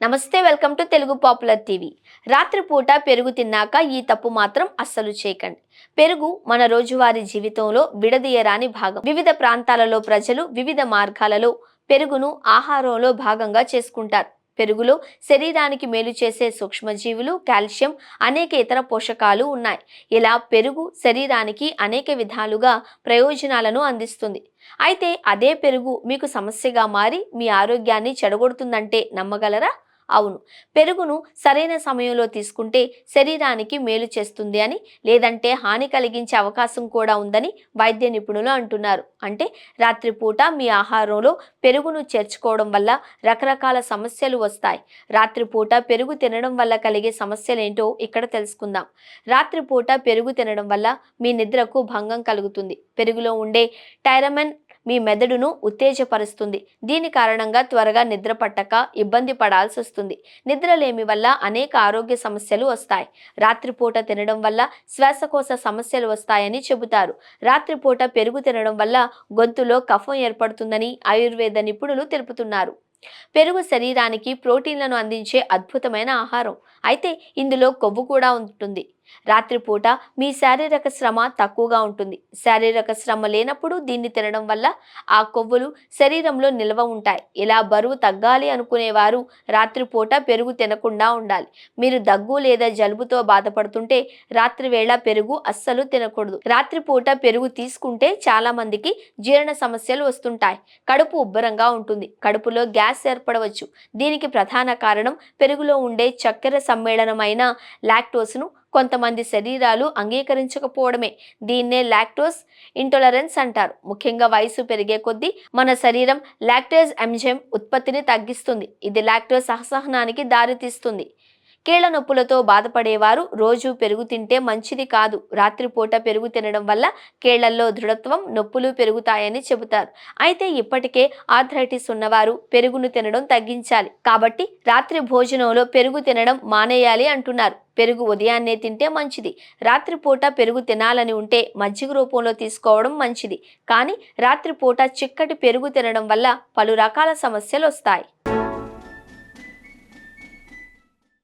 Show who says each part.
Speaker 1: నమస్తే, welcome to Telugu popular TV. రాత్రిపూట పెరుగు తిన్నాక ఈ తప్పు మాత్రం అస్సలు చేయకండి. పెరుగు మన రోజువారీ జీవితంలో విడదీయరాని భాగం. వివిధ ప్రాంతాలలో ప్రజలు వివిధ మార్గాలలో పెరుగును ఆహారంలో భాగంగా చేసుకుంటారు. పెరుగులో శరీరానికి మేలు చేసే సూక్ష్మజీవులు, కాల్షియం, అనేక ఇతర పోషకాలు ఉన్నాయి. ఇలా పెరుగు శరీరానికి అనేక విధాలుగా ప్రయోజనాలను అందిస్తుంది. అయితే అదే పెరుగు మీకు సమస్యగా మారి మీ ఆరోగ్యాన్ని చెడగొడుతుందంటే నమ్మగలరా? అవును. పెరుగును సరైన సమయంలో తీసుకుంటే శరీరానికి మేలు చేస్తుంది అని, లేదంటే హాని కలిగించే అవకాశం కూడా ఉందని వైద్య నిపుణులు అంటున్నారు. అంటే రాత్రిపూట మీ ఆహారంలో పెరుగును చేర్చుకోవడం వల్ల రకరకాల సమస్యలు వస్తాయి. రాత్రిపూట పెరుగు తినడం వల్ల కలిగే సమస్యలేంటో ఇక్కడ తెలుసుకుందాం. రాత్రిపూట పెరుగు తినడం వల్ల మీ నిద్రకు భంగం కలుగుతుంది. పెరుగులో ఉండే టైరమెన్ మీ మెదడును ఉత్తేజపరుస్తుంది. దీని కారణంగా త్వరగా నిద్ర పట్టక ఇబ్బంది పడాల్సి వస్తుంది. నిద్రలేమి వల్ల అనేక ఆరోగ్య సమస్యలు వస్తాయి. రాత్రిపూట తినడం వల్ల శ్వాసకోశ సమస్యలు వస్తాయని చెబుతారు. రాత్రిపూట పెరుగు తినడం వల్ల గొంతులో కఫం ఏర్పడుతుందని ఆయుర్వేద నిపుణులు తెలుపుతున్నారు. పెరుగు శరీరానికి ప్రోటీన్లను అందించే అద్భుతమైన ఆహారం. అయితే ఇందులో కొవ్వు కూడా ఉంటుంది. రాత్రిపూట మీ శారీరక శ్రమ తక్కువగా ఉంటుంది. శారీరక శ్రమ లేనప్పుడు దీన్ని తినడం వల్ల ఆ కొవ్వులు శరీరంలో నిల్వ ఉంటాయి. ఇలా బరువు తగ్గాలి అనుకునేవారు రాత్రిపూట పెరుగు తినకుండా ఉండాలి. మీరు దగ్గు లేదా జలుబుతో బాధపడుతుంటే రాత్రివేళ పెరుగు అస్సలు తినకూడదు. రాత్రిపూట పెరుగు తీసుకుంటే చాలా మందికి జీర్ణ సమస్యలు వస్తుంటాయి. కడుపు ఉబ్బరంగా ఉంటుంది. కడుపులో గ్యాస్ ఏర్పడవచ్చు. దీనికి ప్రధాన కారణం పెరుగులో ఉండే చక్కెర సమ్మేళనమైన లాక్టోస్ను కొంతమంది శరీరాలు అంగీకరించకపోవడమే. దీన్నే లాక్టోస్ ఇంటాలరెన్స్ అంటారు. ముఖ్యంగా వయసు పెరిగే కొద్దీ మన శరీరం లాక్టేజ్ ఎంజైమ్ ఉత్పత్తిని తగ్గిస్తుంది. ఇది లాక్టోస్ అసహనానికి దారితీస్తుంది. కీళ్ల నొప్పులతో బాధపడేవారు రోజు పెరుగు తింటే మంచిది కాదు. రాత్రిపూట పెరుగు తినడం వల్ల కీళ్లల్లో దృఢత్వం, నొప్పులు పెరుగుతాయని చెబుతారు. అయితే ఇప్పటికే ఆర్థరైటిస్ ఉన్నవారు పెరుగును తినడం తగ్గించాలి. కాబట్టి రాత్రి భోజనంలో పెరుగు తినడం మానేయాలి అంటున్నారు. పెరుగు ఉదయాన్నే తింటే మంచిది. రాత్రిపూట పెరుగు తినాలని ఉంటే మజ్జిగ రూపంలో తీసుకోవడం మంచిది. కానీ రాత్రిపూట చిక్కటి పెరుగు తినడం వల్ల పలు రకాల సమస్యలు వస్తాయి.